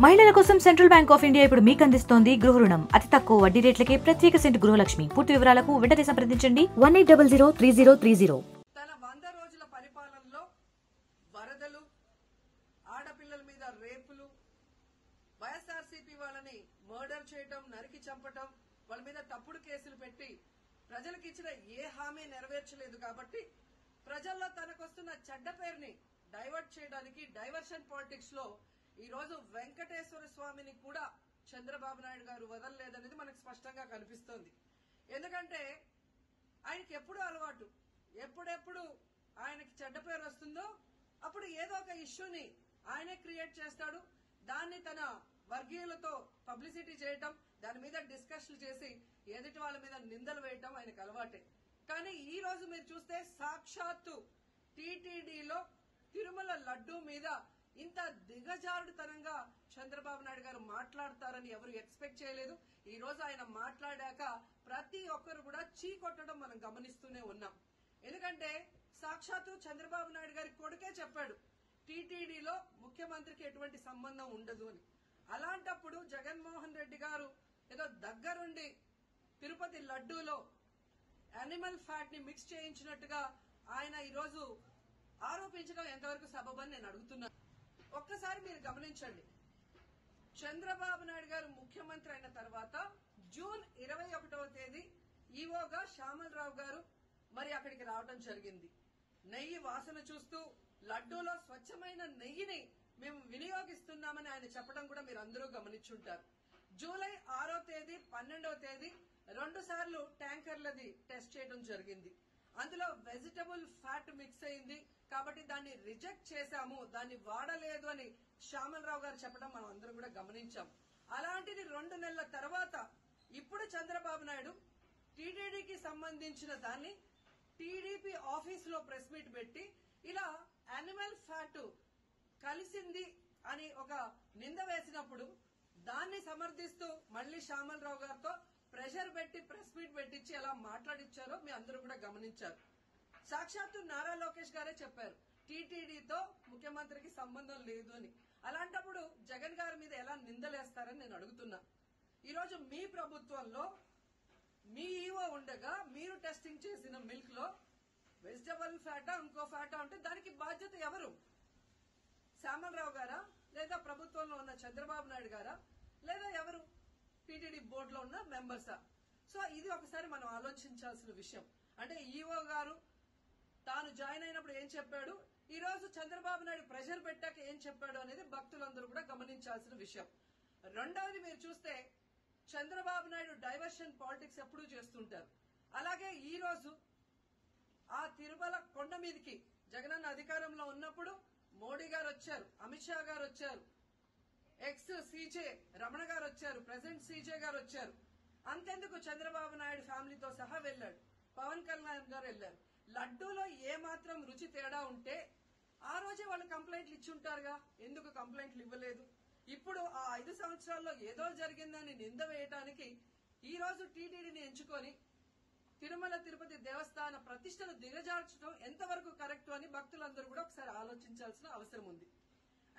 మహిళల కోసం central bank of India ఇప్పుడు మీకు అందిస్తోంది గృహ రుణం. అతి తక్కువ వడ్డీ రేట్లకే ప్రత్యేక సెంటు గృహలక్ష్మి. పూర్తి వివరాలకు వెంటనే సంప్రదించండి 18003030. తన 100 రోజుల పరిపాలనలో వరదలు, ఆడపిల్లల మీద రేపులు, వైఎస్ఆర్సీపీ వాళ్ళని మర్డర్ చేయడం, నరికి చంపటం, వాళ్ళ మీద తప్పుడు కేసులు పెట్టి ప్రజలకు ఇచ్చిన ఏ హామీ నెరవేర్చలేదు. కాబట్టి ప్రజల్లో తనకొస్తున్న చెడ్డ పేరుని డైవర్ట్ చేయడానికి డైవర్షన్ పాలిటిక్స్ లో ఈ రోజు వెంకటేశ్వర స్వామిని కూడా చంద్రబాబు నాయుడు గారు వదలలేదనేది మనకు స్పష్టంగా కనిపిస్తోంది. ఎందుకంటే ఆయనకి ఎప్పుడు అలవాటు, ఎప్పుడెప్పుడు ఆయనకి చెడ్డ పేరు వస్తుందో అప్పుడు ఏదో ఒక ఇష్యూని ఆయనే క్రియేట్ చేస్తాడు. దాన్ని తన వర్గీయులతో పబ్లిసిటీ చేయటం, దాని మీద డిస్కషన్ చేసి ఎదుటి వాళ్ళ మీద నిందలు వేయటం ఆయనకు అలవాటే. కానీ ఈ రోజు మీరు చూస్తే సాక్షాత్తు టీటీడీలో తిరుమల లడ్డూ మీద ఇంత దిగజారుడుతనంగా చంద్రబాబు నాయుడు గారు మాట్లాడతారని ఎవరు ఎక్స్పెక్ట్ చేయలేదు. ఈ రోజు ఆయన మాట్లాడాక ప్రతి ఒక్కరు కూడా చీకొట్టడం మనం గమనిస్తూనే ఉన్నాం. ఎందుకంటే సాక్షాత్తు చంద్రబాబు నాయుడు గారి కొడుకే చెప్పాడు టీటీడీలో ముఖ్యమంత్రికి ఎటువంటి సంబంధం ఉండదు అని. అలాంటప్పుడు జగన్మోహన్ రెడ్డి గారు ఏదో దగ్గరుండి తిరుపతి లడ్డూలో యానిమల్ ఫ్యాట్ ని మిక్స్ చేయించినట్టుగా ఆయన ఈరోజు ఆరోపించడం ఎంతవరకు సబబని నేను అడుగుతున్నాను. ఒక్కసారి మీరు గమనించండి, చంద్రబాబు నాయుడు గారు ముఖ్యమంత్రి అయిన తర్వాత జూన్ 21వ తేదీ ఈవోగా శ్యామలరావు గారు మరి అక్కడికి రావడం జరిగింది. నెయ్యి వాసన చూస్తూ లడ్డూలో స్వచ్ఛమైన నెయ్యిని మేము వినియోగిస్తున్నామని ఆయన చెప్పడం కూడా మీరు అందరూ గమనించుంటారు. జూలై 6వ తేదీ 12వ తేదీ 2 సార్లు ట్యాంకర్లది టెస్ట్ చేయడం జరిగింది. అందులో వెజిటబుల్ ఫ్యాట్ మిక్స్ అయింది కాబట్టి దాన్ని రిజెక్ట్ చేశాము, దాన్ని వాడలేదు అని శ్యామలరావు గారు చెప్పడం మనం అందరం కూడా గమనించాం. అలాంటిది 2 నెలల తర్వాత ఇప్పుడు చంద్రబాబు నాయుడు టీటీడీకి సంబంధించిన దాన్ని టీడీపీ ఆఫీస్ లో ప్రెస్ మీట్ పెట్టి ఇలా యానిమల్ ఫ్యాట్ కలిసింది అని ఒక నింద వేసినప్పుడు దాన్ని సమర్థిస్తూ మళ్లీ శ్యామలరావు గారితో ప్రెషర్ పెట్టి ప్రెస్ మీట్ పెట్టించి ఎలా మాట్లాడిచ్చారో మీ అందరూ కూడా గమనించారు. సాక్షాత్తు నారా లోకేష్ గారే చెప్పారు టీటీడీతో ముఖ్యమంత్రికి సంబంధం లేదు అని. అలాంటప్పుడు జగన్ గారి మీద ఎలా నిందలేస్తారని నేను అడుగుతున్నా. ఈరోజు మీ ప్రభుత్వంలో మీ ఈవో ఉండగా మీరు టెస్టింగ్ చేసిన మిల్క్ లో వెజిటబుల్ ఫ్యాటా ఇంకో ఫ్యాటా ఉంటే దానికి బాధ్యత ఎవరు? శ్యామలరావు గారా, లేదా ప్రభుత్వంలో ఉన్న చంద్రబాబు నాయుడు గారా, లేదా ఎవరు టీటీడీ బోర్డులో ఉన్న మెంబర్సా? సో ఇది ఒకసారి మనం ఆలోచించాల్సిన విషయం. అంటే ఈవో గారు తాను జాయిన్ అయినప్పుడు ఏం చెప్పాడు, ఈ రోజు చంద్రబాబు నాయుడు ప్రెషర్ పెట్టాక ఏం చెప్పాడు అనేది భక్తులందరూ కూడా గమనించాల్సిన విషయం. రెండవది మీరు చూస్తే చంద్రబాబు నాయుడు డైవర్షన్ పాలిటిక్స్ ఎప్పుడూ చేస్తుంటారు. అలాగే ఈ రోజు ఆ తిరుమల కొండ మీదకి జగనన్న అధికారంలో ఉన్నప్పుడు మోడీ గారు వచ్చారు, అమిత్ షా గారు వచ్చారు, ఎక్స్ సీజే రమణ గారు వచ్చారు, ప్రెసిడెంట్ సీజే గారు వచ్చారు. అంతెందుకు చంద్రబాబు నాయుడు ఫ్యామిలీతో సహా వెళ్లాడు, పవన్ కళ్యాణ్ గారు వెళ్లారు. లడ్డూలో ఏ మాత్రం రుచి తేడా ఉంటే ఆ రోజే వాళ్ళు కంప్లైంట్లు ఇచ్చి ఉంటారుగా, ఎందుకు కంప్లైంట్లు ఇవ్వలేదు? ఇప్పుడు ఆ 5 సంవత్సరాల్లో ఏదో జరిగిందని నింద వేయడానికి ఈ రోజు టీటీడీని ఎంచుకొని తిరుమల తిరుపతి దేవస్థాన ప్రతిష్టను దిగజార్చడం ఎంతవరకు కరెక్ట్ అని భక్తులందరూ కూడా ఒకసారి ఆలోచించాల్సిన అవసరం ఉంది.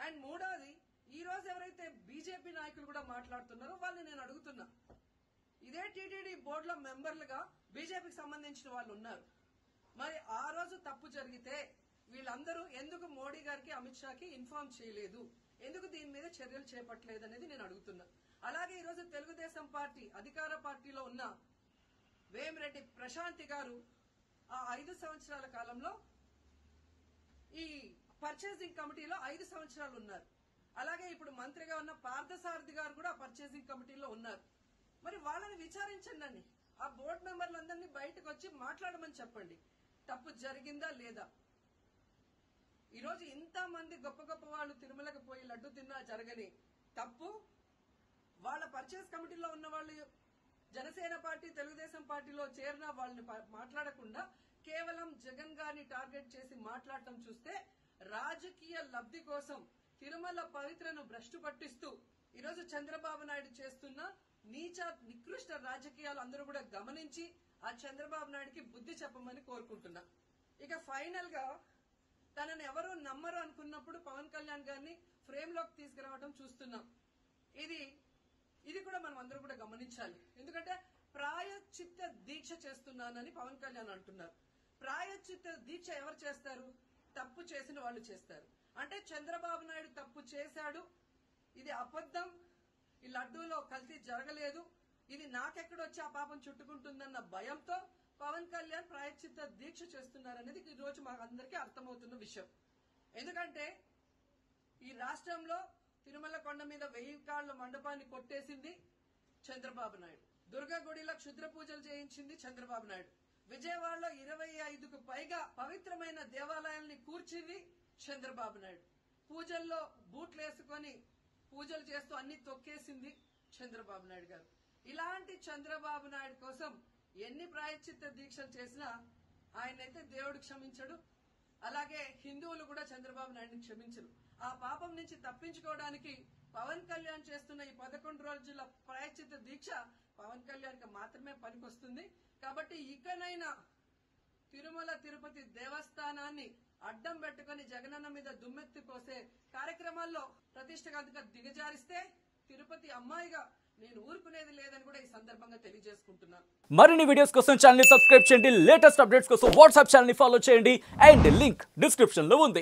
అండ్ మూడవది, ఈ రోజు ఎవరైతే బీజేపీ నాయకులు కూడా మాట్లాడుతున్నారో వాళ్ళని నేను అడుగుతున్నా, ఇదే టీటీడీ బోర్డులో మెంబర్లుగా బీజేపీకి సంబంధించిన వాళ్ళు ఉన్నారు. మరి ఆ రోజు తప్పు జరిగితే వీళ్ళందరూ ఎందుకు మోడీ గారికి అమిత్ షాకి ఇన్ఫార్మ్ చేయలేదు, ఎందుకు దీని మీద చర్యలు చేపట్టలేదు అనేది నేను అడుగుతున్నా. అలాగే ఈ రోజు తెలుగుదేశం పార్టీ అధికార పార్టీలో ఉన్న వేమిరెడ్డి ప్రశాంతి గారు ఆ 5 సంవత్సరాల కాలంలో ఈ పర్చేసింగ్ కమిటీలో 5 సంవత్సరాలు ఉన్నారు. అలాగే ఇప్పుడు మంత్రిగా ఉన్న పార్థసారథి గారు కూడా పర్చేసింగ్ కమిటీలో ఉన్నారు. మరి వాళ్ళని విచారించండి, ఆ బోర్డు మెంబర్లందరినీ బయటకు వచ్చి మాట్లాడమని చెప్పండి, తప్పు జరిగిందా లేదా. ఈరోజు ఇంతమంది గొప్ప గొప్ప వాళ్ళు తిరుమలకు పోయి లడ్డు తిన్నా జరగని తప్పు వాళ్ళ పర్చేస్ కమిటీలో ఉన్న వాళ్ళు జనసేన పార్టీ తెలుగుదేశం పార్టీలో చేరిన వాళ్ళని మాట్లాడకుండా కేవలం జగన్ గారిని టార్గెట్ చేసి మాట్లాడటం చూస్తే రాజకీయ లబ్ధి కోసం తిరుమల పవిత్రను భ్రష్టు పట్టిస్తూ ఈరోజు చంద్రబాబు నాయుడు చేస్తున్న నీచ నికృష్ట రాజకీయాలు అందరూ కూడా గమనించి ఆ చంద్రబాబు నాయుడికి బుద్ధి చెప్పమని కోరుకుంటున్నా. ఇక ఫైనల్ గా తనను ఎవరూ నమ్మరు అనుకున్నప్పుడు పవన్ కళ్యాణ్ గారిని ఫ్రేమ్ లోకి తీసుకురావడం చూస్తున్నాం. ఇది కూడా మనం అందరూ కూడా గమనించాలి. ఎందుకంటే ప్రాయశ్చిత్త దీక్ష చేస్తున్నానని పవన్ కళ్యాణ్ అంటున్నారు. ప్రాయశ్చిత్త దీక్ష ఎవరు చేస్తారు? తప్పు చేసిన వాళ్ళు చేస్తారు. అంటే చంద్రబాబు నాయుడు తప్పు చేశాడు, ఇది అబద్ధం, ఈ లడ్డూలో కల్తీ జరగలేదు, ఇది నాకెక్కడొచ్చి ఆ పాపం చుట్టుకుంటుందన్న భయంతో పవన్ కళ్యాణ్ ప్రాయశ్చిత్త దీక్ష చేస్తున్నారనేది ఈ రోజు మాకు అందరికీ అర్థమవుతున్న విషయం. ఎందుకంటే ఈ రాష్ట్రంలో తిరుమల కొండ మీద 1000 కాళ్ల మండపాన్ని కొట్టేసింది చంద్రబాబు నాయుడు. దుర్గా గుడిలో క్షుద్ర పూజలు చేయించింది చంద్రబాబు నాయుడు. విజయవాడలో 25కు పైగా పవిత్రమైన దేవాలయాల్ని కూర్చింది చంద్రబాబు నాయుడు. పూజల్లో బూట్లు వేసుకొని పూజలు చేస్తూ అన్ని తొక్కేసింది చంద్రబాబు నాయుడు గారు. ఇలాంటి చంద్రబాబు నాయుడు కోసం ఎన్ని ప్రాయశ్చిత్త దీక్షలు చేసినా ఆయనైతే దేవుడు క్షమించడు, అలాగే హిందువులు కూడా చంద్రబాబు నాయుడిని క్షమించరు. ఆ పాపం నుంచి తప్పించుకోవడానికి పవన్ కళ్యాణ్ చేస్తున్న ఈ 11 రోజుల ప్రాయశ్చిత్త దీక్ష పవన్ కళ్యాణ్కి మాత్రమే పనికొస్తుంది. కాబట్టి ఇకనైనా తిరుమల తిరుపతి దేవస్థానాన్ని అడ్డం పెట్టుకుని జగనన్న మీద దుమ్మెత్తి పోసే కార్యక్రమాల్లో ప్రతిష్టగా దిగజారిస్తే తిరుపతి అమ్మాయిగా నేను ఊరుకునేది లేదని కూడా ఈ సందర్భంగా తెలియజేసుకుంటున్నాను. మరిన్ని వీడియోస్ కోసం ఛానల్ ని సబ్స్క్రైబ్ చేయండి, లేటెస్ట్ అప్డేట్స్ కోసం వాట్సాప్ ఛానల్ ని ఫాలో చేయండి అండ్ లింక్ డిస్క్రిప్షన్ లో ఉంది.